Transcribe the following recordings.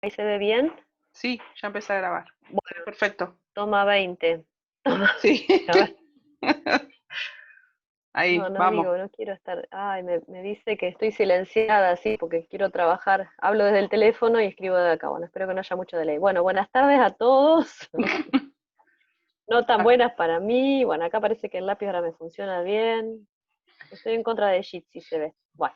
¿Ahí se ve bien? Sí, ya empecé a grabar. Bueno, Perfecto. toma 20. Sí. A ver, no, Ahí, no vamos. digo, no quiero estar. Ay, me dice que estoy silenciada, sí, porque quiero trabajar. Hablo desde el teléfono y escribo de acá. Bueno, espero que no haya mucho delay. Bueno, buenas tardes a todos. No tan buenas para mí. Bueno, acá parece que el lápiz ahora me funciona bien. Estoy en contra de Jitsi, se ve. Bueno,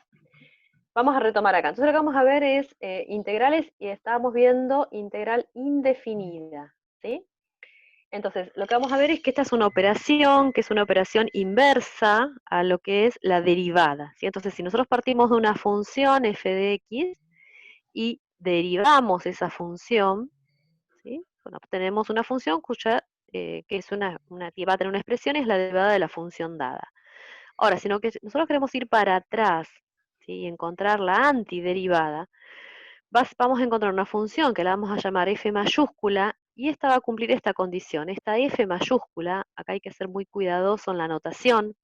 vamos a retomar acá. Entonces lo que vamos a ver es integrales y estábamos viendo integral indefinida, ¿sí? Entonces, lo que vamos a ver es que esta es una operación, que es una operación inversa a lo que es la derivada, ¿sí? Entonces, si nosotros partimos de una función f de x y derivamos esa función, ¿sí? Bueno, obtenemos una función cuya, que es que va a tener una expresión, es la derivada de la función dada. Ahora, sino que nosotros queremos ir para atrás, ¿sí? Y encontrar la antiderivada, vamos a encontrar una función que la vamos a llamar f mayúscula y esta va a cumplir esta condición. Esta f mayúscula, acá hay que ser muy cuidadoso en la notación,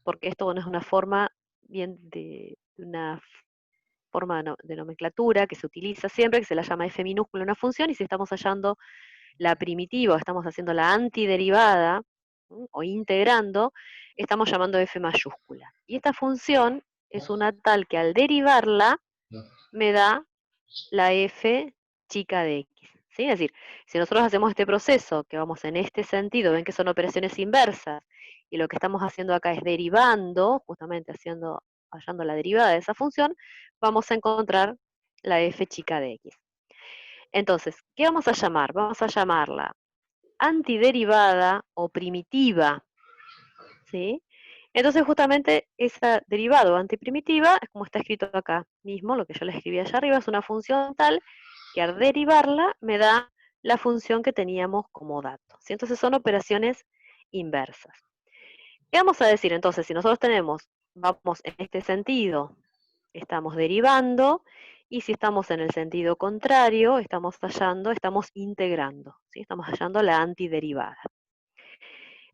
porque esto bueno, es una forma bien de una forma de nomenclatura que se utiliza siempre, que se la llama f minúscula una función, y si estamos hallando la primitiva o estamos haciendo la antiderivada o integrando, estamos llamando f mayúscula. Y esta función es una tal que al derivarla me da la f chica de x. ¿Sí? Es decir, si nosotros hacemos este proceso, que vamos en este sentido, ven que son operaciones inversas, y lo que estamos haciendo acá es derivando, justamente hallando la derivada de esa función, vamos a encontrar la f chica de x. Entonces, ¿qué vamos a llamar? Vamos a llamarla antiderivada o primitiva, ¿sí? Entonces, justamente esa derivada o antiprimitiva, es como está escrito acá mismo, lo que yo le escribí allá arriba, es una función tal que al derivarla me da la función que teníamos como dato, ¿sí? Entonces son operaciones inversas. ¿Qué vamos a decir entonces? Si nosotros vamos en este sentido, estamos derivando, y si estamos en el sentido contrario, estamos integrando, ¿sí? Estamos hallando la antiderivada.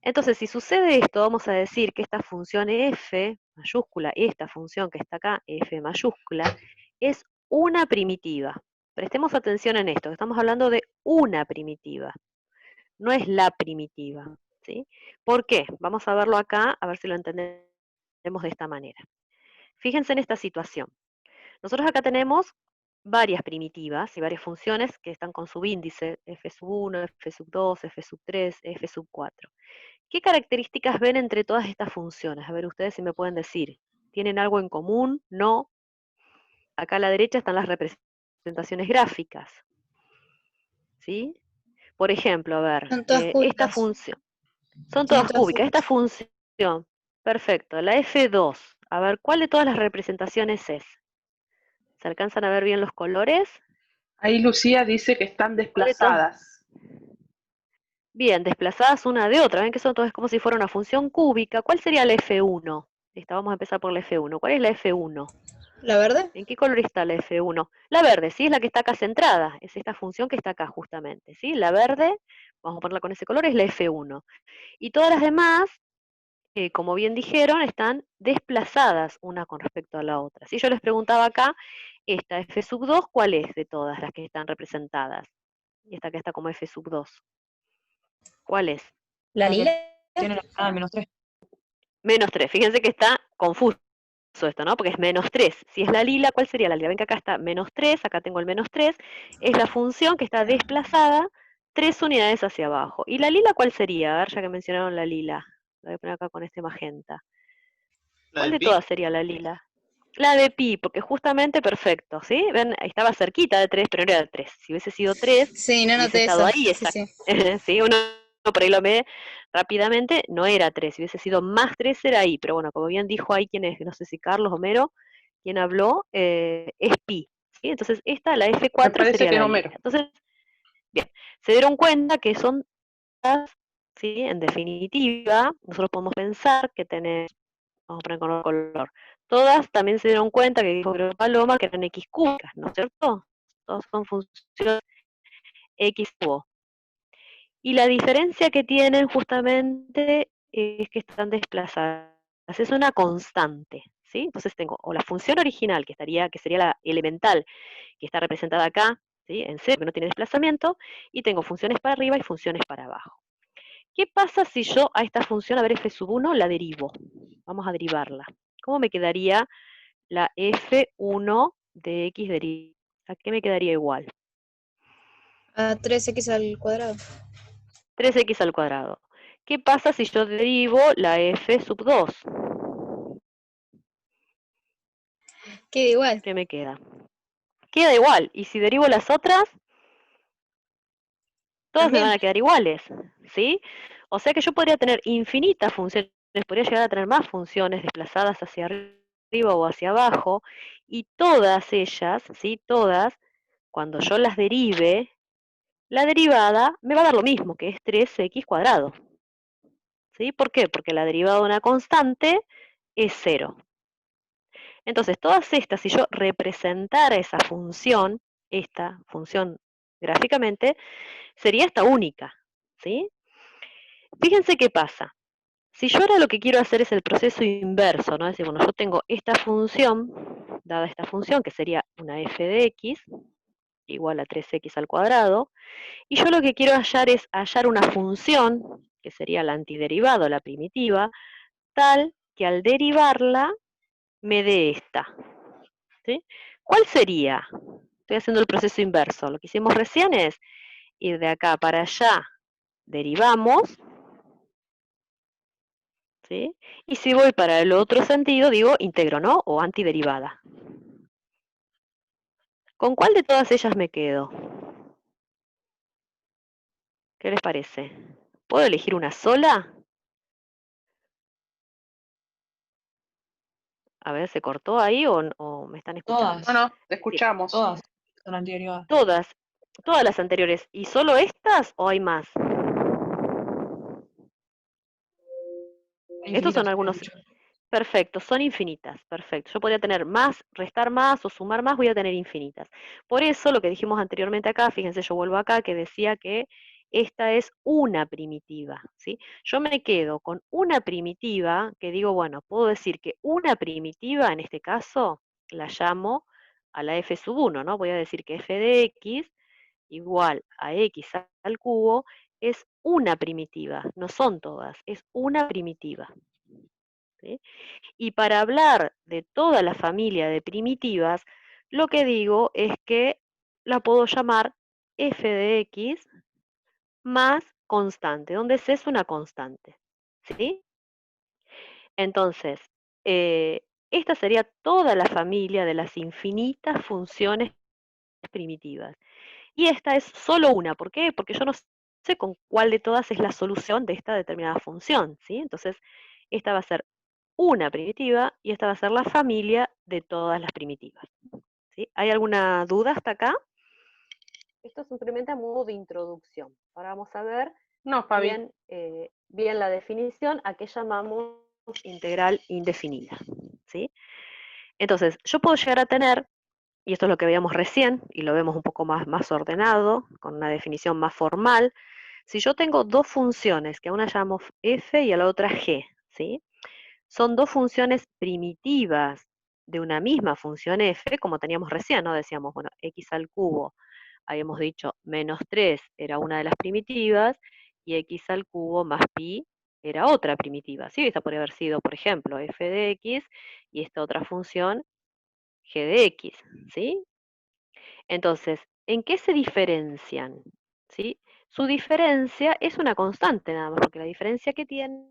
Entonces, si sucede esto, vamos a decir que esta función f mayúscula, esta función que está acá, f mayúscula, es una primitiva. Prestemos atención en esto, estamos hablando de una primitiva, no es la primitiva, ¿sí? ¿Por qué? Vamos a verlo acá, a ver si lo entendemos de esta manera. Fíjense en esta situación. Nosotros acá tenemos varias primitivas y varias funciones que están con subíndice, f sub 1, f sub 2, f sub 3, f sub 4. ¿Qué características ven entre todas estas funciones? A ver, ustedes si me pueden decir. ¿Tienen algo en común? ¿No? Acá a la derecha están las representaciones gráficas, ¿sí? Por ejemplo, a ver, Son todas esta cúbicas. función. Son Tienen todas todas cúbicas. Esta cúbicas. función, perfecto, la F2. A ver, ¿cuál de todas las representaciones es? ¿Se alcanzan a ver bien los colores? Ahí Lucía dice que están ¿Cuál de todas? desplazadas. Bien, desplazadas una de otra. Ven que son todas como si fuera una función cúbica. ¿Cuál sería la F1? Vamos a empezar por la F1. ¿Cuál es la F1? ¿La verde? ¿En qué color está la F1? La verde, ¿sí? Es la que está acá centrada. Es esta función que está acá justamente, ¿sí? La verde, vamos a ponerla con ese color, es la F1. Y todas las demás, como bien dijeron, están desplazadas una con respecto a la otra. Si yo les preguntaba acá, esta F sub 2, ¿cuál es de todas las que están representadas? Y esta que está como F sub 2. ¿Cuál es? ¿La La lila? que tiene la escala de -3. Menos 3. Fíjense que está confuso esto, ¿no? Porque es menos 3. Si es la lila, ¿cuál sería la lila? Ven que acá está menos 3, acá tengo el menos 3. Es la función que está desplazada 3 unidades hacia abajo. ¿Y la lila cuál sería? A ver, ya que mencionaron la lila. La voy a poner acá con este magenta. La ¿Cuál de de pi. todas sería la lila? La de pi, porque justamente perfecto, ¿sí? Ven, estaba cerquita de 3, pero no era 3. Si hubiese sido 3, Sí, no hubiese noté estado eso. ahí, Sí, sí. ¿sí? Uno por ahí lo ve rápidamente, no era 3. Si hubiese sido más 3 era ahí, pero bueno, como bien dijo ahí quien es, no sé si Carlos Homero, quien habló, es pi, ¿sí? Entonces esta, la Me F4 parece sería que es la Homero. lila. Entonces, bien, se dieron cuenta que son todas, ¿sí? En definitiva, nosotros podemos pensar que tenemos, vamos a poner con otro color, todas también se dieron cuenta, que dijo creo Paloma, que eran X cúbicas, ¿no es cierto? Todas son funciones X cubo. Y la diferencia que tienen justamente es que están desplazadas. Es una constante, ¿sí? Entonces tengo o la función original, que sería la elemental, que está representada acá, ¿sí? En cero, que no tiene desplazamiento, y tengo funciones para arriba y funciones para abajo. ¿Qué pasa si yo a esta función, a ver, f sub 1, la derivo? Vamos a derivarla. ¿Cómo me quedaría la f1 de x derivada? ¿A qué me quedaría igual? A 3x al cuadrado. 3x al cuadrado. ¿Qué pasa si yo derivo la f sub 2? Queda igual. ¿Qué me queda? Queda igual. Y si derivo las otras, todas me van También. a quedar iguales, ¿sí? O sea que yo podría tener infinitas funciones, podría llegar a tener más funciones desplazadas hacia arriba o hacia abajo, y todas ellas, ¿sí? Todas, cuando yo las derive, la derivada me va a dar lo mismo, que es 3x cuadrado. ¿Sí? ¿Por qué? Porque la derivada de una constante es 0. Entonces, todas estas, si yo representara esa función, esta función gráficamente, sería esta única, ¿sí? Fíjense qué pasa. Si yo ahora lo que quiero hacer es el proceso inverso, ¿no? Es decir, bueno, yo tengo esta función, dada esta función, que sería una f de x, igual a 3x al cuadrado, y yo lo que quiero hallar es hallar una función, que sería la antiderivada o la primitiva, tal que al derivarla me dé esta, ¿sí? ¿Cuál sería? Estoy haciendo el proceso inverso. Lo que hicimos recién es ir de acá para allá, derivamos, ¿sí? Y si voy para el otro sentido, digo integro, ¿no? O antiderivada. ¿Con cuál de todas ellas me quedo? ¿Qué les parece? ¿Puedo elegir una sola? A ver, ¿se cortó ahí o me están escuchando? No, no, te Sí, escuchamos. Todas son antiderivadas. todas las anteriores. ¿Y solo estas o hay más? Estos son Infinitas, algunos. escuché. Perfecto, son infinitas, perfecto. Yo podría tener más, restar más o sumar más, voy a tener infinitas. Por eso, lo que dijimos anteriormente acá, fíjense, yo vuelvo acá, que decía que esta es una primitiva, ¿sí? Yo me quedo con una primitiva, que digo, bueno, puedo decir que una primitiva, en este caso, la llamo a la f sub 1, ¿no? Voy a decir que f de x igual a x al cubo es una primitiva, no son todas, es una primitiva, ¿sí? Y para hablar de toda la familia de primitivas, lo que digo es que la puedo llamar f de x más constante, donde c es una constante, ¿sí? Entonces, esta sería toda la familia de las infinitas funciones primitivas. Y esta es solo una, ¿por qué? Porque yo no sé con cuál de todas es la solución de esta determinada función, ¿sí? Entonces, esta va a ser una primitiva y esta va a ser la familia de todas las primitivas, ¿sí? ¿Hay alguna duda hasta acá? Esto es simplemente a modo de introducción. Ahora vamos a ver No, Fabi. bien la definición, a qué llamamos integral indefinida, ¿sí? Entonces, yo puedo llegar a tener, y esto es lo que veíamos recién, y lo vemos un poco más ordenado, con una definición más formal, si yo tengo dos funciones, que a una llamamos f y a la otra g, ¿sí? Son dos funciones primitivas de una misma función f, como teníamos recién, ¿no? Decíamos, bueno, x al cubo, habíamos dicho menos 3 era una de las primitivas, y x al cubo más pi era otra primitiva, ¿sí? Esta podría haber sido, por ejemplo, f de x, y esta otra función, g de x, ¿sí? Entonces, ¿en qué se diferencian? ¿Sí? Su diferencia es una constante nada más, porque la diferencia que tienen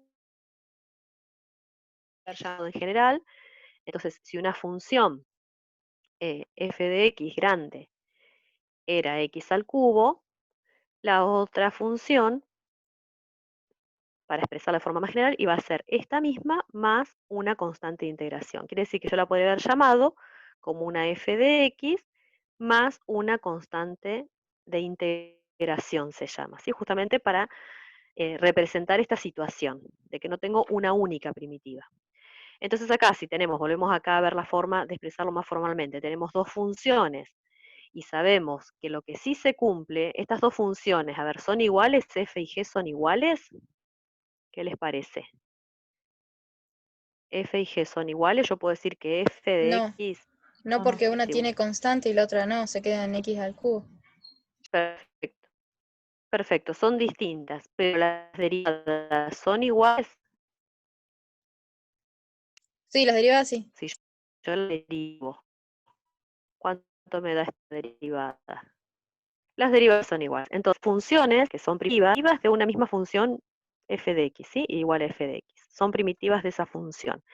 en general, entonces si una función f de x grande era x al cubo, la otra función, para expresarla de forma más general, iba a ser esta misma más una constante de integración. Quiere decir que yo la podría haber llamado como una f de x más una constante de integración, se llama, ¿sí? Justamente para representar esta situación de que no tengo una única primitiva. Entonces acá, si tenemos, volvemos acá a ver la forma de expresarlo más formalmente, tenemos dos funciones y sabemos que lo que sí se cumple, estas dos funciones, a ver, ¿son iguales? ¿F y G son iguales? ¿Qué les parece? F y G son iguales, yo puedo decir que F de No, X no porque una es igual. tiene constante y la otra no, se queda en x al cubo. Perfecto. Perfecto, son distintas, pero las derivadas son iguales. Sí, las derivadas sí. Si yo la derivo, ¿cuánto me da esta derivada? Las derivadas son iguales. Entonces, funciones que son primitivas de una misma función f de x, ¿sí? Igual a f de x. Son primitivas de esa función.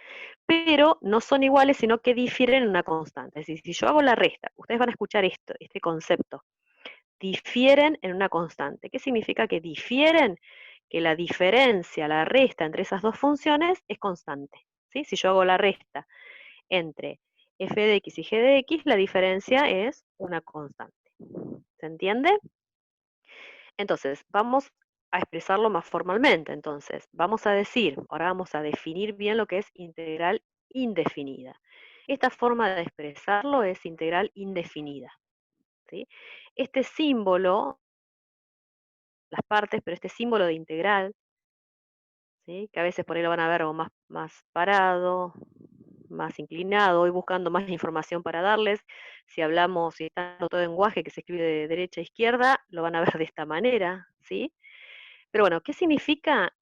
Pero no son iguales, sino que difieren en una constante. Es decir, si yo hago la resta, ustedes van a escuchar esto, este concepto. Difieren en una constante. ¿Qué significa que difieren? Que la diferencia, la resta entre esas dos funciones es constante. ¿Sí? Si yo hago la resta entre f de x y g de x, la diferencia es una constante. ¿Se entiende? Entonces, vamos a expresarlo más formalmente. Entonces, vamos a decir, ahora vamos a definir bien lo que es integral indefinida. Esta forma de expresarlo es integral indefinida. ¿Sí? Este símbolo, las partes, pero este símbolo de integral, ¿sí? Que a veces por ahí lo van a ver más parado, más inclinado, hoy buscando más información para darles. Si hablamos, si está en otro lenguaje que se escribe de derecha a izquierda, lo van a ver de esta manera, ¿sí? Pero bueno, ¿qué significa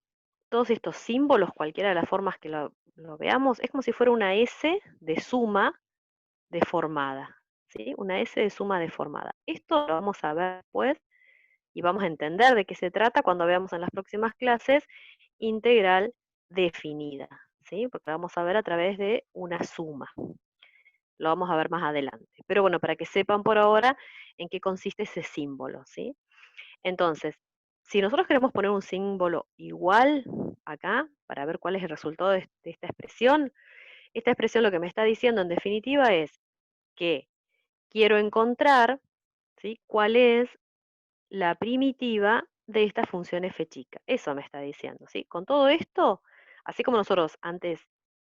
todos estos símbolos, cualquiera de las formas que lo veamos? Es como si fuera una S de suma deformada, ¿sí? Una S de suma deformada. Esto lo vamos a ver después y vamos a entender de qué se trata cuando veamos en las próximas clases integral definida, ¿sí? Porque la vamos a ver a través de una suma. Lo vamos a ver más adelante. Pero bueno, para que sepan por ahora en qué consiste ese símbolo, ¿sí? Entonces, si nosotros queremos poner un símbolo igual acá, para ver cuál es el resultado de esta expresión lo que me está diciendo en definitiva es que quiero encontrar, ¿sí?, cuál es la primitiva de esta función f chica. Eso me está diciendo, ¿sí? Con todo esto, así como nosotros antes,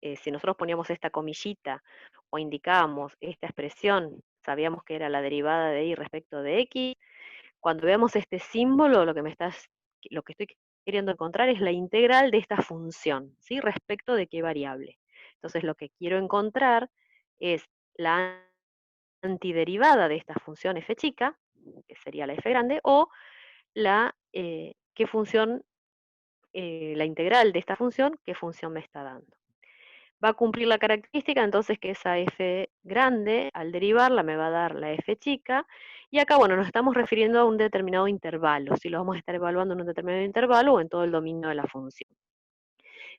si nosotros poníamos esta comillita o indicábamos esta expresión, sabíamos que era la derivada de y respecto de x, cuando veamos este símbolo, lo que estoy queriendo encontrar es la integral de esta función, ¿sí? Respecto de qué variable. Entonces, lo que quiero encontrar es la antiderivada de esta función f chica, que sería la f grande, o qué función, la integral de esta función, qué función me está dando. Va a cumplir la característica entonces que esa f grande, al derivarla, me va a dar la f chica, y acá, bueno, nos estamos refiriendo a un determinado intervalo, si lo vamos a estar evaluando en un determinado intervalo o en todo el dominio de la función.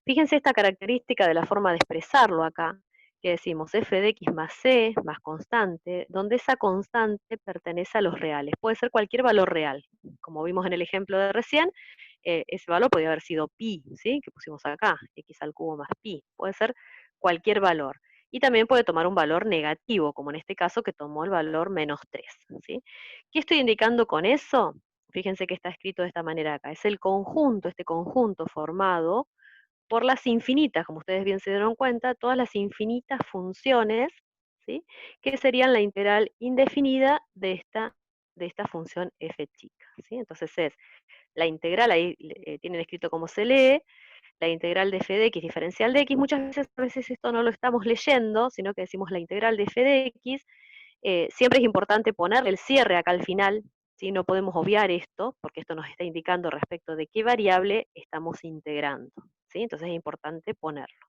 Fíjense esta característica de la forma de expresarlo acá, que decimos f de x más c más constante, donde esa constante pertenece a los reales. Puede ser cualquier valor real. Como vimos en el ejemplo de recién, ese valor podría haber sido pi, ¿sí?, que pusimos acá, x al cubo más pi. Puede ser cualquier valor. Y también puede tomar un valor negativo, como en este caso que tomó el valor menos 3. ¿Sí? ¿Qué estoy indicando con eso? Fíjense que está escrito de esta manera acá. Es el conjunto, este conjunto formado por las infinitas, como ustedes bien se dieron cuenta, todas las infinitas funciones, ¿sí?, que serían la integral indefinida de esta función f chica, ¿sí? Entonces es la integral, ahí tienen escrito cómo se lee, la integral de f de x diferencial de x. Muchas veces esto no lo estamos leyendo, sino que decimos la integral de f de x. Siempre es importante ponerle el cierre acá al final, ¿sí? No podemos obviar esto, porque esto nos está indicando respecto de qué variable estamos integrando, ¿sí? Entonces es importante ponerlo.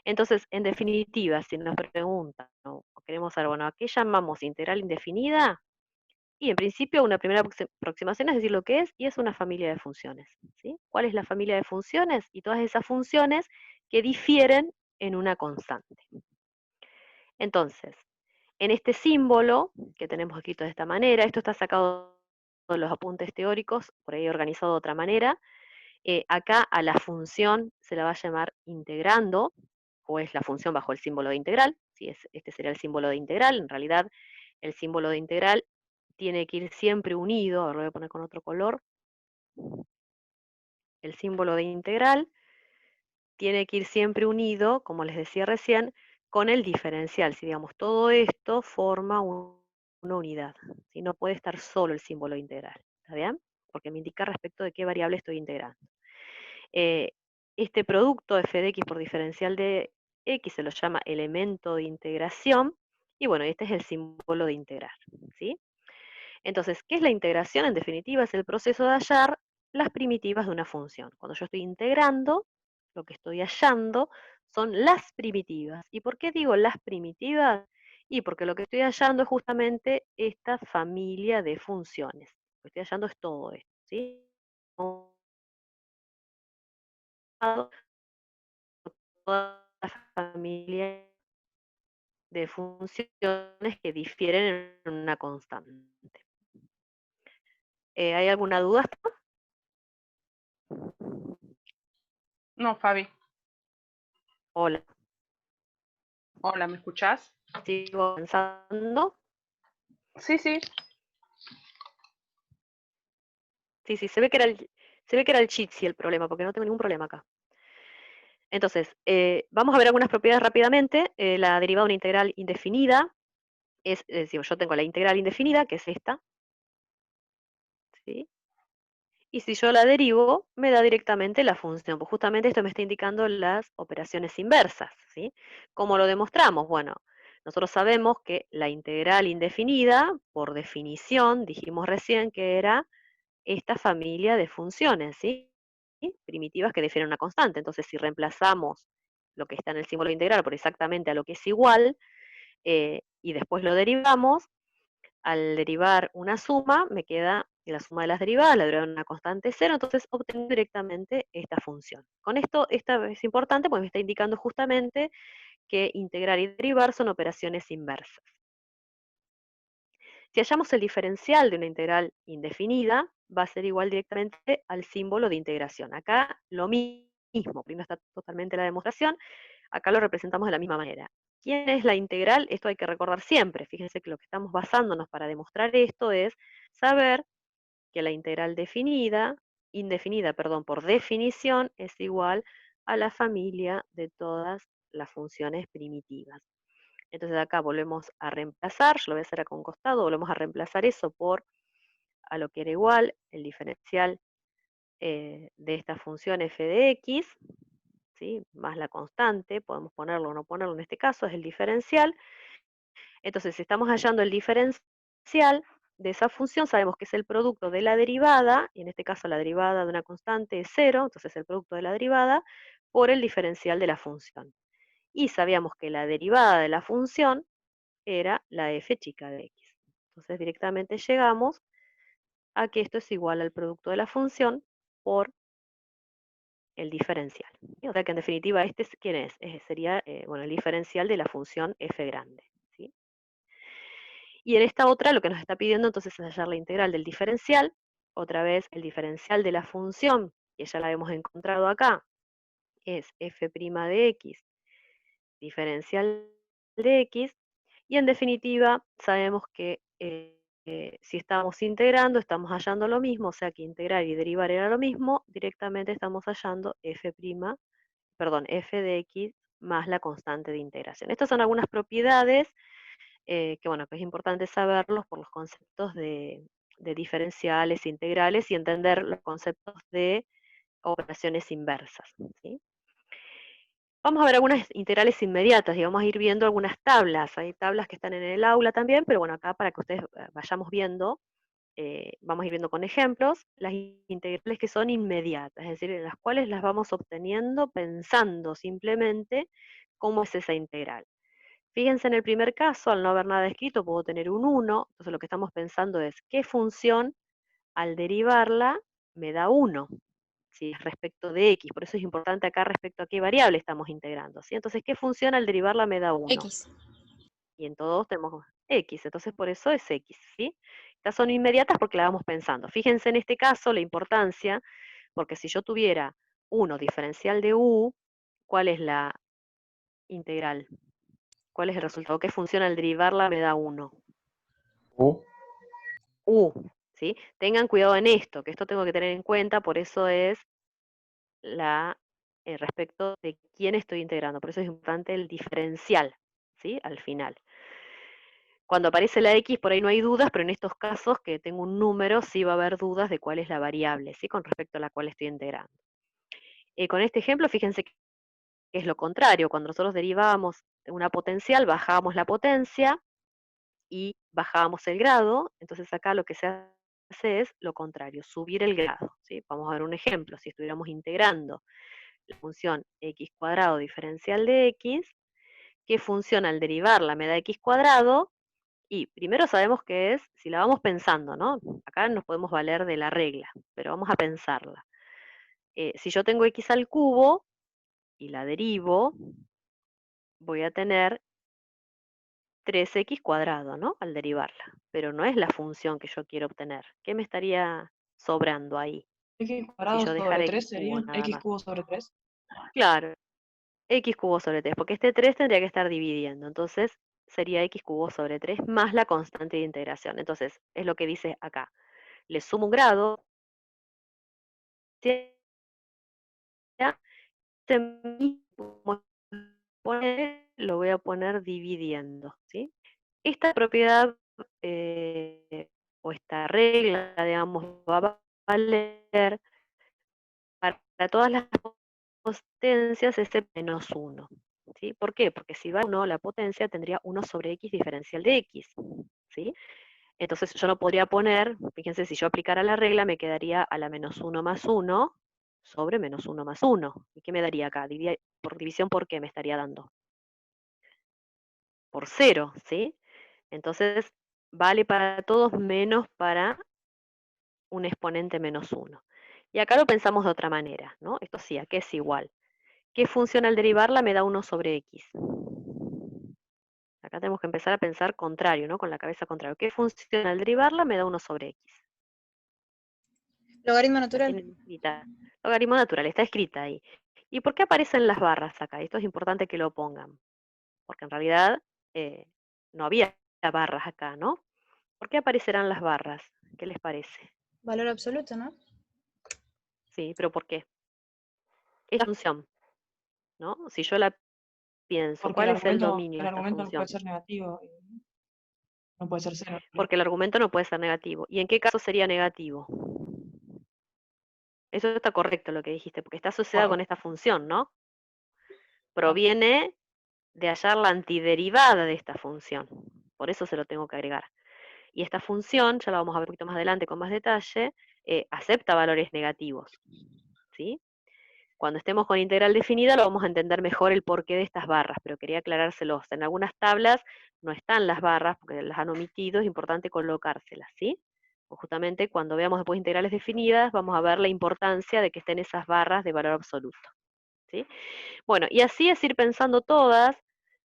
Entonces, en definitiva, si nos preguntan, ¿no?, o queremos saber, bueno, ¿a qué llamamos integral indefinida? Y en principio una primera aproximación es decir lo que es, y es una familia de funciones, ¿sí? ¿Cuál es la familia de funciones? Y todas esas funciones que difieren en una constante. Entonces, en este símbolo, que tenemos escrito de esta manera, esto está sacado de los apuntes teóricos, por ahí organizado de otra manera, acá a la función se la va a llamar integrando, o es la función bajo el símbolo de integral, ¿sí? Este sería el símbolo de integral. En realidad el símbolo de integral tiene que ir siempre unido, ahora lo voy a poner con otro color, el símbolo de integral tiene que ir siempre unido, como les decía recién, con el diferencial. Si digamos, todo esto forma una unidad, ¿sí? No puede estar solo el símbolo integral, ¿está bien? Porque me indica respecto de qué variable estoy integrando. Este producto f de x por diferencial de x se lo llama elemento de integración, y bueno, este es el símbolo de integrar, ¿sí? Entonces, ¿qué es la integración? En definitiva, es el proceso de hallar las primitivas de una función. Cuando yo estoy integrando, lo que estoy hallando son las primitivas. ¿Y por qué digo las primitivas? Y porque lo que estoy hallando es justamente esta familia de funciones. Lo que estoy hallando es todo esto, ¿sí? Toda la familia de funciones que difieren en una constante. ¿Hay alguna duda? No, Fabi. Hola, Hola, ¿me escuchás? sigo pensando. Sí, sí. Sí, sí, se ve que era el Jitsi el problema, porque no tengo ningún problema acá. Entonces, vamos a ver algunas propiedades rápidamente. La derivada de una integral indefinida es decir, yo tengo la integral indefinida, que es esta, ¿sí? Y si yo la derivo, me da directamente la función. Pues justamente esto me está indicando las operaciones inversas, ¿sí? ¿Cómo lo demostramos? Bueno, nosotros sabemos que la integral indefinida, por definición, dijimos recién que era esta familia de funciones, ¿sí? Primitivas que difieren una constante. Entonces, si reemplazamos lo que está en el símbolo integral por exactamente a lo que es igual, y después lo derivamos, al derivar una suma, me queda la suma de las derivadas, la derivada de una constante cero, entonces obtengo directamente esta función. Con esto, esta es importante porque me está indicando justamente que integrar y derivar son operaciones inversas. Si hallamos el diferencial de una integral indefinida, va a ser igual directamente al símbolo de integración. Acá lo mismo, primero está totalmente la demostración, acá lo representamos de la misma manera. ¿Quién es la integral? Esto hay que recordar siempre. Fíjense que lo que estamos basándonos para demostrar esto es saber que la integral indefinida, perdón, por definición, es igual a la familia de todas las funciones primitivas. Entonces acá volvemos a reemplazar, yo lo voy a hacer acá a un costado, volvemos a reemplazar eso por a lo que era igual el diferencial de esta función f de x, ¿sí? Más la constante, podemos ponerlo o no ponerlo en este caso, es el diferencial. Entonces, si estamos hallando el diferencial de esa función, sabemos que es el producto de la derivada, y en este caso la derivada de una constante es 0, entonces el producto de la derivada, por el diferencial de la función. Y sabíamos que la derivada de la función era la f chica de x. Entonces directamente llegamos a que esto es igual al producto de la función por el diferencial. O sea que en definitiva este, ¿quién es? Sería bueno, el diferencial de la función f grande. ¿Sí? Y en esta otra lo que nos está pidiendo entonces es hallar la integral del diferencial, otra vez el diferencial de la función, que ya la hemos encontrado acá, es f' de x, diferencial de x, y en definitiva sabemos que si estamos integrando, estamos hallando lo mismo, o sea que integrar y derivar era lo mismo, directamente estamos hallando f de x más la constante de integración. Estas son algunas propiedades que bueno, que es importante saberlos por los conceptos de diferenciales, integrales y entender los conceptos de operaciones inversas, ¿sí? Vamos a ver algunas integrales inmediatas y vamos a ir viendo algunas tablas. Hay tablas que están en el aula también, pero bueno, acá para que ustedes vayamos viendo, vamos a ir viendo con ejemplos, las integrales que son inmediatas, es decir, en las cuales las vamos obteniendo pensando simplemente cómo es esa integral. Fíjense en el primer caso, al no haber nada escrito, puedo tener un 1, entonces lo que estamos pensando es qué función al derivarla me da 1, ¿sí? Respecto de x, por eso es importante acá respecto a qué variable estamos integrando, ¿sí? Entonces, ¿qué función al derivarla me da 1? X. Y en todos tenemos x, entonces por eso es x, ¿sí? Estas son inmediatas porque la vamos pensando. Fíjense en este caso la importancia, porque si yo tuviera 1 diferencial de u, ¿cuál es la integral? ¿Cuál es el resultado? ¿Qué función al derivarla me da 1? U. ¿Sí? Tengan cuidado en esto, que esto tengo que tener en cuenta, por eso es respecto de quién estoy integrando, por eso es importante el diferencial, ¿sí? Al final. Cuando aparece la X, por ahí no hay dudas, pero en estos casos que tengo un número, sí va a haber dudas de cuál es la variable, ¿sí? Con respecto a la cual estoy integrando. Con este ejemplo, fíjense que es lo contrario, cuando nosotros derivamos una potencial, bajamos la potencia, y bajábamos el grado, entonces acá lo que se hace es lo contrario, subir el grado, ¿sí? Vamos a ver un ejemplo, si estuviéramos integrando la función x cuadrado diferencial de x, ¿qué función al derivarla me da x cuadrado? Y primero sabemos que es, si la vamos pensando, ¿no? Acá nos podemos valer de la regla, pero vamos a pensarla. Si yo tengo x al cubo y la derivo, voy a tener 3x cuadrado, ¿no? Al derivarla, pero no es la función que yo quiero obtener. ¿Qué me estaría sobrando ahí? X Si cuadrado yo sobre dejara 3 x cubo sería nada X más. cubo sobre 3. Claro, x cubo sobre 3, porque este 3 tendría que estar dividiendo, entonces sería x cubo sobre 3 más la constante de integración. Entonces, es lo que dice acá. Le sumo un grado, este mismo lo voy a poner dividiendo, ¿sí? Esta propiedad o esta regla, digamos, va a valer para todas las potencias excepto menos 1. ¿Sí? ¿Por qué? Porque si va 1, la potencia tendría 1 sobre x diferencial de x. ¿Sí? Entonces yo no podría poner, fíjense, si yo aplicara la regla, me quedaría a la menos 1 más 1 sobre menos 1 más 1. ¿Y qué me daría acá? Por división, ¿por qué me estaría dando? Por 0, ¿sí? Entonces, vale para todos menos para un exponente menos 1. Y acá lo pensamos de otra manera, ¿no? Esto sí, ¿a qué es igual? ¿Qué función al derivarla me da 1 sobre x? Acá tenemos que empezar a pensar contrario, ¿no? Con la cabeza contrario. ¿Qué función al derivarla me da 1 sobre x? Logaritmo La natural. tienen escrita. Logaritmo natural, está escrita ahí. ¿Y por qué aparecen las barras acá? Esto es importante que lo pongan, porque en realidad eh, no había barras acá, ¿no? ¿Por qué aparecerán las barras? ¿Qué les parece? Valor absoluto, ¿no? Sí, pero ¿por qué? Es la función, ¿no? Si yo la pienso, Porque el ¿cuál es el argumento, dominio el de esta argumento no puede función? ser negativo. No puede ser cero. Porque el argumento no puede ser negativo. ¿Y en qué caso sería negativo? Eso está correcto lo que dijiste, porque está asociado Bueno, con esta función, ¿no? Proviene de hallar la antiderivada de esta función. Por eso se lo tengo que agregar. Y esta función, ya la vamos a ver un poquito más adelante con más detalle, acepta valores negativos, ¿sí? Cuando estemos con integral definida lo vamos a entender mejor el porqué de estas barras, pero quería aclarárselos. En algunas tablas no están las barras porque las han omitido, es importante colocárselas, ¿sí? Pues justamente cuando veamos después integrales definidas vamos a ver la importancia de que estén esas barras de valor absoluto, ¿sí? Bueno, y así es ir pensando todas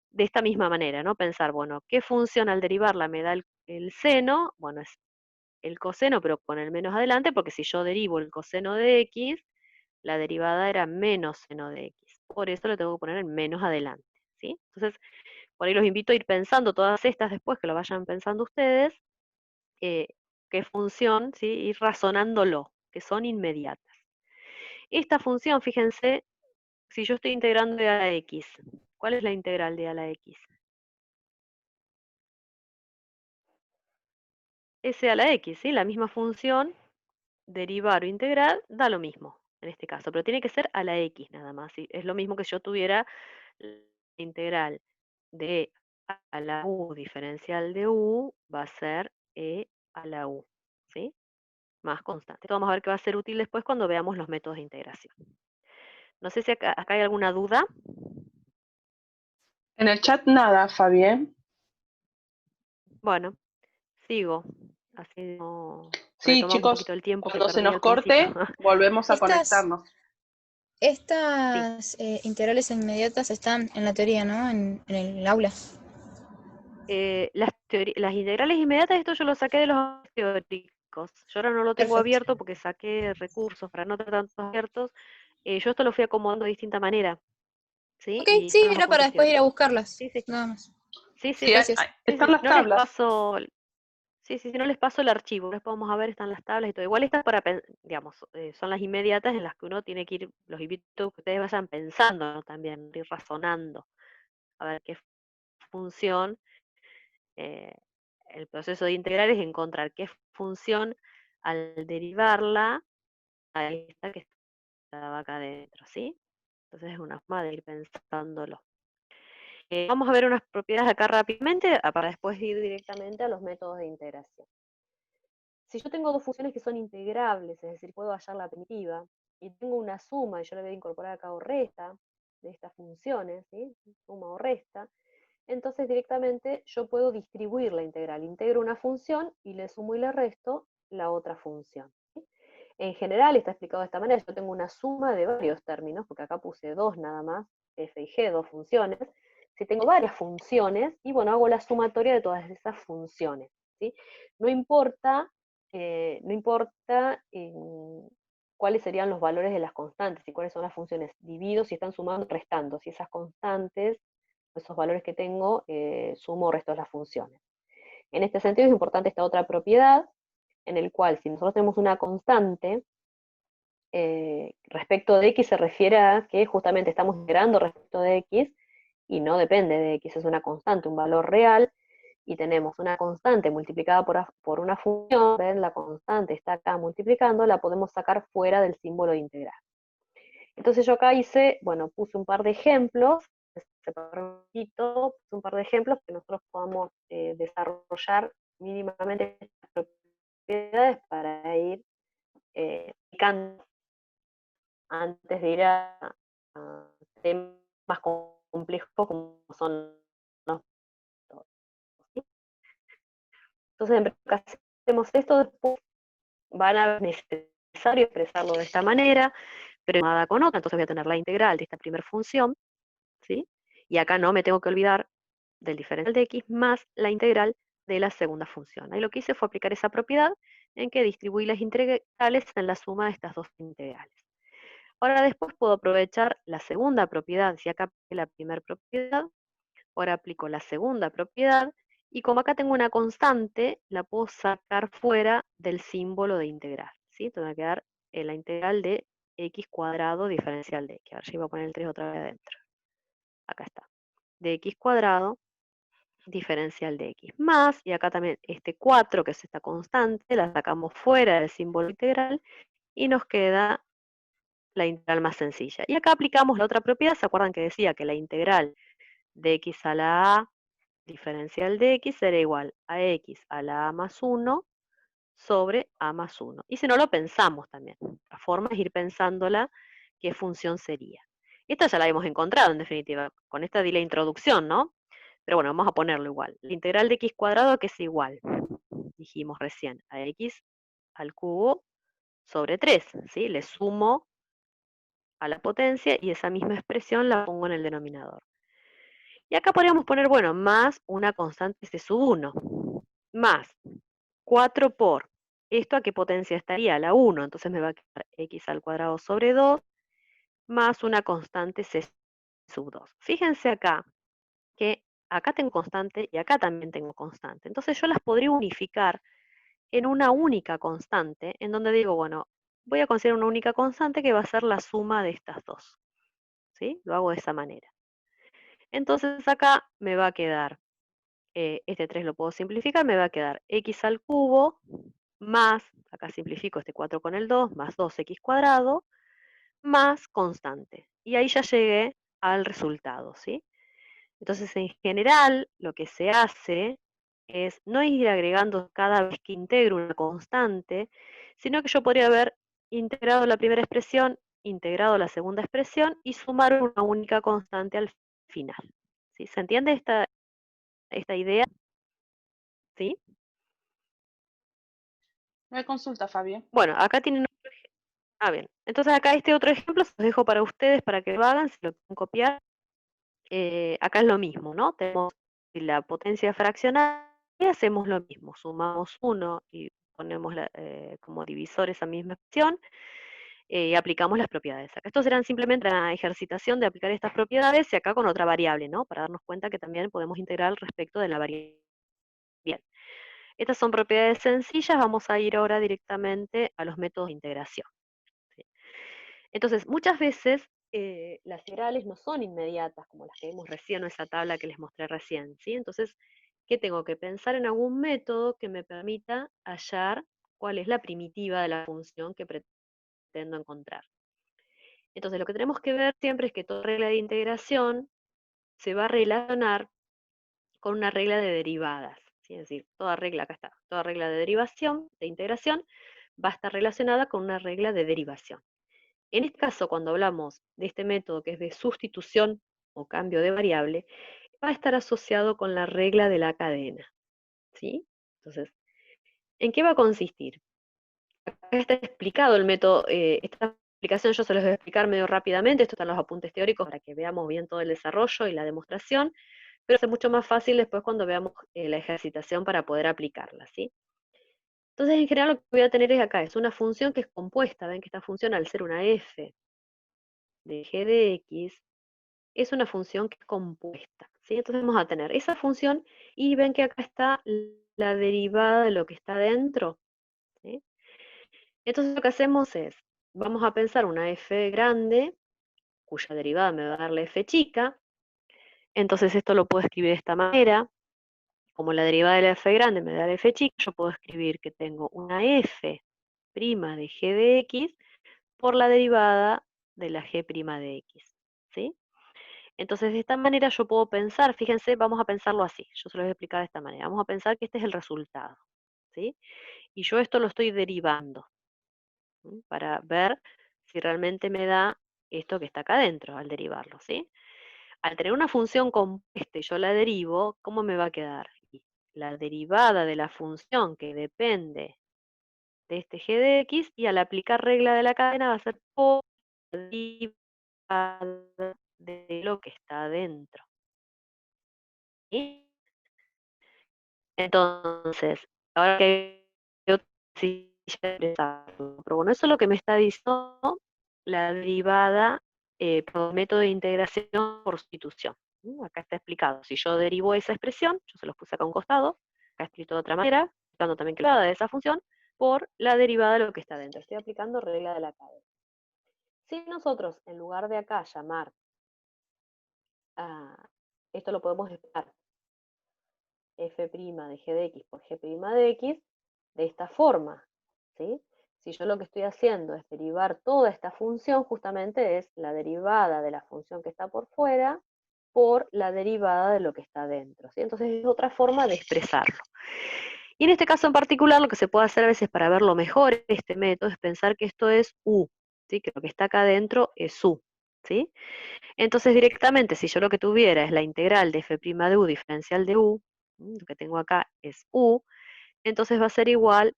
de esta misma manera, ¿no? Pensar, bueno, ¿qué función al derivarla me da el seno? Bueno, es el coseno, pero con el menos adelante, porque si yo derivo el coseno de x, la derivada era menos seno de x. Por eso le tengo que poner el menos adelante, ¿sí? Entonces, por ahí los invito a ir pensando todas estas después, que lo vayan pensando ustedes, eh, qué función, ¿sí? Ir razonándolo, que son inmediatas. Esta función, fíjense, si yo estoy integrando de a la x, ¿cuál es la integral de a la x? S a la x, ¿sí? La misma función, derivar o integrar, da lo mismo en este caso, pero tiene que ser a la x nada más, ¿sí? Es lo mismo que si yo tuviera la integral de a la u diferencial de u, va a ser e a la u, ¿sí? Más constante. Esto vamos a ver que va a ser útil después cuando veamos los métodos de integración. No sé si acá hay alguna duda. En el chat nada, Fabi, ¿eh? Bueno, sigo. Así no Sí, retomamos un poquito chicos, el tiempo que cuando se perdí nos al principio. corte, volvemos a Estas, conectarnos. Sí. estas integrales inmediatas están en la teoría, ¿no? En el aula. Las integrales inmediatas, esto yo lo saqué de los teóricos. Yo ahora no lo tengo Perfecto. abierto porque saqué recursos para no tener tantos abiertos. Yo esto lo fui acomodando de distinta manera, ¿sí? Ok, Y sí, están los era para apuntes después ir a teóricos. buscarlas. Sí, sí, Nada más. sí, sí, Sí, sí, Gracias. sí, están sí. las No les tablas. paso, sí, sí, sí, no les paso el archivo. Después vamos a ver, están las tablas y todo. Igual estas para, digamos, son las inmediatas en las que uno tiene que ir, los invito a que ustedes vayan pensando, ¿no? También, ir razonando, a ver qué función eh, el proceso de integrar es encontrar qué función al derivarla a esta que estaba acá adentro, ¿sí? Entonces es una forma de ir pensándolo. Vamos a ver unas propiedades acá rápidamente para después ir directamente a los métodos de integración. Si yo tengo dos funciones que son integrables, es decir, puedo hallar la primitiva, y tengo una suma, y yo le voy a incorporar acá o resta de estas funciones, ¿sí? Suma o resta, entonces directamente yo puedo distribuir la integral. Integro una función y le sumo y le resto la otra función. ¿Sí? En general está explicado de esta manera, yo tengo una suma de varios términos, porque acá puse dos nada más, f y g, dos funciones. Si tengo varias funciones, y bueno, hago la sumatoria de todas esas funciones. ¿Sí? No importa, no importa cuáles serían los valores de las constantes y cuáles son las funciones. Divido si están sumando o restando, si esas constantes, esos valores que tengo, sumo o resto de las funciones. En este sentido es importante esta otra propiedad, en el cual si nosotros tenemos una constante, respecto de x se refiere a que justamente estamos integrando respecto de x y no depende de x, es una constante, un valor real, y tenemos una constante multiplicada por una función, ¿ven? La constante está acá multiplicando, la podemos sacar fuera del símbolo de integral. Entonces yo acá hice, bueno, puse un par de ejemplos, separé un poquito, puse un par de ejemplos que nosotros podamos desarrollar mínimamente estas propiedades para ir explicando antes de ir a temas más complejos como son los métodos, ¿sí? Entonces, en primer caso, hacemos esto, después van a ver necesario expresarlo de esta manera, pero nada con otra, entonces voy a tener la integral de esta primera función, ¿sí? Y acá no me tengo que olvidar del diferencial de x más la integral de la segunda función. Ahí lo que hice fue aplicar esa propiedad en que distribuí las integrales en la suma de estas dos integrales. Ahora después puedo aprovechar la segunda propiedad, si acá apliqué la primera propiedad, ahora aplico la segunda propiedad, y como acá tengo una constante, la puedo sacar fuera del símbolo de integral, ¿sí? Entonces me va a quedar la integral de x cuadrado diferencial de x. Ahora ya iba a poner el 3 otra vez adentro. Acá está. De x cuadrado diferencial de x más, y acá también este 4, que es esta constante, la sacamos fuera del símbolo integral, y nos queda la integral más sencilla. Y acá aplicamos la otra propiedad, ¿se acuerdan que decía que la integral de x a la a diferencial de x será igual a x a la a más 1 sobre a más 1? Y si no lo pensamos también, la forma es ir pensándola qué función sería. Esta ya la hemos encontrado en definitiva, con esta di la introducción, ¿no? Pero bueno, vamos a ponerlo igual. La integral de x cuadrado que es igual, dijimos recién, a x al cubo sobre 3, ¿sí? Le sumo a la potencia y esa misma expresión la pongo en el denominador. Y acá podríamos poner, bueno, más una constante c sub 1, más 4 por, ¿esto a qué potencia estaría? La 1, entonces me va a quedar x al cuadrado sobre 2, más una constante c sub 2. Fíjense acá, que acá tengo constante y acá también tengo constante. Entonces yo las podría unificar en una única constante, en donde digo, bueno, voy a considerar una única constante que va a ser la suma de estas dos. ¿Sí? Lo hago de esa manera. Entonces acá me va a quedar, este 3 lo puedo simplificar, me va a quedar x al cubo más, acá simplifico este 4 con el 2, más 2x cuadrado, más constante. Y ahí ya llegué al resultado, ¿sí? Entonces, en general, lo que se hace es no ir agregando cada vez que integro una constante, sino que yo podría haber integrado la primera expresión, integrado la segunda expresión y sumar una única constante al final. ¿Sí? ¿Se entiende esta idea? ¿Sí? No hay consulta, Fabi. Bueno, acá tienen otro ejemplo. Ah, bien. Entonces acá este otro ejemplo se los dejo para ustedes para que lo hagan, si lo quieren copiar. Acá es lo mismo, ¿no? Tenemos la potencia fraccionaria y hacemos lo mismo, sumamos 1 y ponemos como divisor esa misma expresión y aplicamos las propiedades. Acá estos serán simplemente la ejercitación de aplicar estas propiedades y acá con otra variable, ¿no? Para darnos cuenta que también podemos integrar respecto de la variable. Bien, estas son propiedades sencillas, vamos a ir ahora directamente a los métodos de integración. ¿Sí? Entonces, muchas veces las integrales no son inmediatas, como las que vimos recién o esa tabla que les mostré recién, ¿sí? Entonces, ¿qué tengo que pensar en algún método que me permita hallar cuál es la primitiva de la función que pretendo encontrar? Entonces, lo que tenemos que ver siempre es que toda regla de integración se va a relacionar con una regla de derivadas, ¿sí? Es decir, toda regla, acá está, toda regla de derivación, de integración, va a estar relacionada con una regla de derivación. En este caso, cuando hablamos de este método que es de sustitución o cambio de variable, va a estar asociado con la regla de la cadena, ¿sí? Entonces, ¿en qué va a consistir? Acá está explicado el método, esta explicación yo se los voy a explicar medio rápidamente, esto está en los apuntes teóricos para que veamos bien todo el desarrollo y la demostración, pero es mucho más fácil después cuando veamos la ejercitación para poder aplicarla, ¿sí? Entonces, en general lo que voy a tener es acá, es una función que es compuesta, ven que esta función al ser una f de g de x, es una función que es compuesta, ¿sí? Entonces vamos a tener esa función y ven que acá está la derivada de lo que está dentro, ¿sí? Entonces lo que hacemos es, vamos a pensar una f grande, cuya derivada me va a dar la f chica, entonces esto lo puedo escribir de esta manera, como la derivada de la f grande me da la f chica, yo puedo escribir que tengo una f' de g de x por la derivada de la g' de x, ¿sí? Entonces, de esta manera yo puedo pensar, fíjense, vamos a pensarlo así, yo se lo voy a explicar de esta manera, vamos a pensar que este es el resultado, ¿sí? Y yo esto lo estoy derivando, ¿sí? Para ver si realmente me da esto que está acá adentro al derivarlo, ¿sí? Al tener una función compuesta y yo la derivo, ¿cómo me va a quedar? Y la derivada de la función que depende de este g de x, y al aplicar regla de la cadena va a ser por la derivada de lo que está adentro. ¿Sí? Entonces, ahora que yo sí ya empezarlo, pero bueno, eso es lo que me está diciendo la derivada por método de integración por sustitución. Acá está explicado. Si yo derivo esa expresión, yo se los puse acá a un costado, acá escrito de otra manera, explicando también que la derivada de esa función por la derivada de lo que está dentro. Estoy aplicando regla de la cadena. Si nosotros, en lugar de acá llamar a, esto lo podemos explicar f' de g de x por g' de x de esta forma, ¿sí? Si yo lo que estoy haciendo es derivar toda esta función, justamente es la derivada de la función que está por fuera por la derivada de lo que está dentro, ¿sí? Entonces es otra forma de expresarlo. Y en este caso en particular, lo que se puede hacer a veces para verlo mejor este método es pensar que esto es u, ¿sí? Que lo que está acá adentro es u, ¿sí? Entonces directamente, si yo lo que tuviera es la integral de f' de u diferencial de u, lo que tengo acá es u, entonces va a ser igual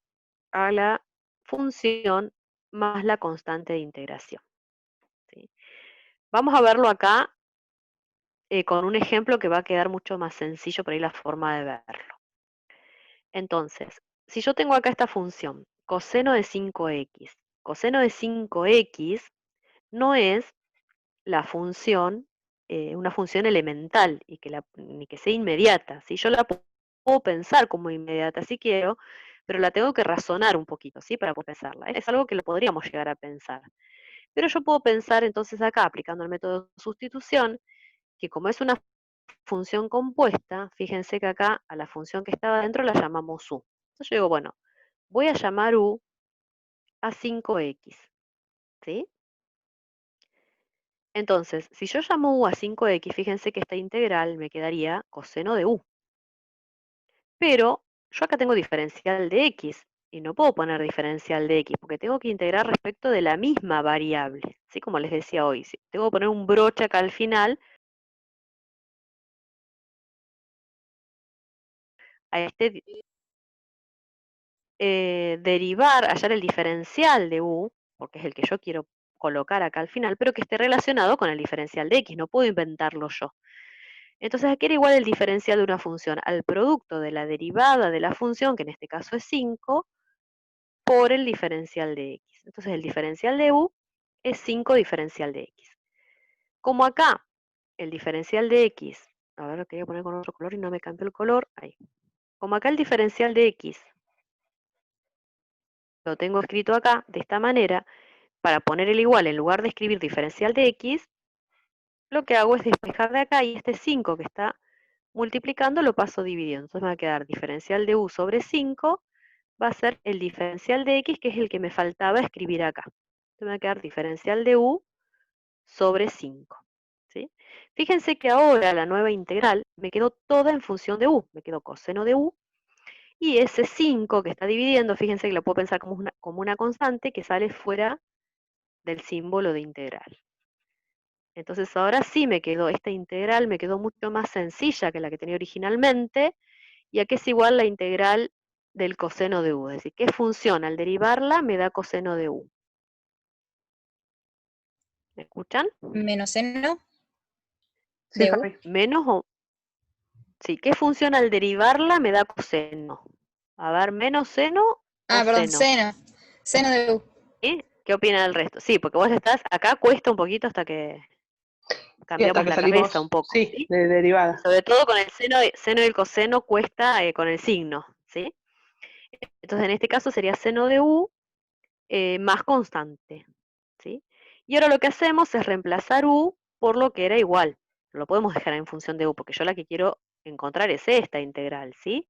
a la función más la constante de integración, ¿sí? Vamos a verlo acá con un ejemplo que va a quedar mucho más sencillo por ahí la forma de verlo. Entonces, si yo tengo acá esta función, coseno de 5x, coseno de 5x no es la función, una función elemental y que ni que sea inmediata. ¿Sí? Yo la puedo pensar como inmediata si quiero, pero la tengo que razonar un poquito, ¿sí? Para poder pensarla. Es algo que lo podríamos llegar a pensar. Pero yo puedo pensar entonces acá, aplicando el método de sustitución, que como es una función compuesta, fíjense que acá a la función que estaba dentro la llamamos u. Entonces yo digo, bueno, voy a llamar u a 5x, ¿sí? Entonces, si yo llamo u a 5x, fíjense que esta integral me quedaría coseno de u. Pero yo acá tengo diferencial de x y no puedo poner diferencial de x porque tengo que integrar respecto de la misma variable. Así como les decía hoy, tengo que poner un broche acá al final a este derivar, hallar el diferencial de u, porque es el que yo quiero colocar acá al final, pero que esté relacionado con el diferencial de x, no puedo inventarlo yo. Entonces aquí era igual el diferencial de una función al producto de la derivada de la función, que en este caso es 5, por el diferencial de x. Entonces el diferencial de u es 5 diferencial de x. Como acá el diferencial de x, a ver, lo quería poner con otro color y no me cambió el color, ahí. Como acá el diferencial de x lo tengo escrito acá de esta manera, para poner el igual en lugar de escribir diferencial de x, lo que hago es despejar de acá y este 5 que está multiplicando lo paso dividiendo. Entonces me va a quedar diferencial de u sobre 5, va a ser el diferencial de x, que es el que me faltaba escribir acá. Entonces me va a quedar diferencial de u sobre 5. ¿sí? Fíjense que ahora la nueva integral me quedó toda en función de u, me quedó coseno de u, y ese 5 que está dividiendo, fíjense que lo puedo pensar como una constante que sale fuera del símbolo de integral. Entonces ahora sí me quedó, esta integral me quedó mucho más sencilla que la que tenía originalmente, y aquí es igual la integral del coseno de u, es decir, ¿qué función al derivarla me da coseno de u? ¿Me escuchan? Menos seno Sí, de u. Fabi. Menos o... Sí, ¿qué función al derivarla me da coseno? A ver, menos seno o Ah, perdón, seno. seno. Seno de u. ¿Sí? ¿Qué opina del resto? Sí, porque vos estás, acá cuesta un poquito hasta que Sí, hasta cambiamos que la cabeza un salimos, poco, sí, ¿sí? de derivada. Sobre todo con el seno y el coseno cuesta con el signo, ¿sí? Entonces en este caso sería seno de u más constante, ¿sí? Y ahora lo que hacemos es reemplazar u por lo que era igual. No lo podemos dejar en función de u, porque yo la que quiero encontrar es esta integral, ¿sí?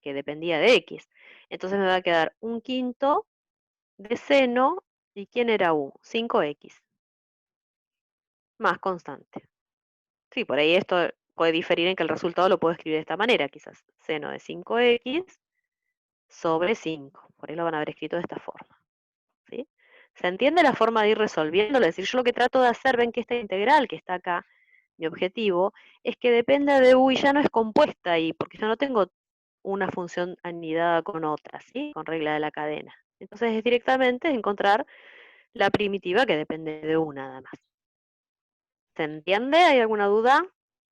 Que dependía de x. Entonces me va a quedar un quinto de seno, ¿y quién era u? 5x, más constante. Sí, por ahí esto puede diferir en que el resultado lo puedo escribir de esta manera, quizás. Seno de 5x sobre 5. Por ahí lo van a haber escrito de esta forma, ¿sí? ¿Se entiende la forma de ir resolviéndolo? Es decir, yo lo que trato de hacer, ven que esta integral que está acá, mi objetivo, es que dependa de u y ya no es compuesta ahí, porque yo no tengo una función anidada con otra, ¿sí? Con regla de la cadena. Entonces es directamente encontrar la primitiva que depende de u nada más. ¿Se entiende? ¿Hay alguna duda?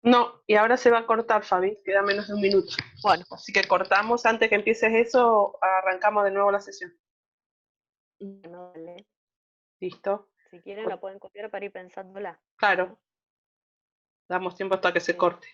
No, y ahora se va a cortar, Fabi, queda menos de un minuto. Bueno, Así que cortamos, antes que empieces eso, arrancamos de nuevo la sesión. no, dale. ¿Listo? Si quieren la pueden copiar para ir pensándola. Claro, damos tiempo hasta que se Sí. corte.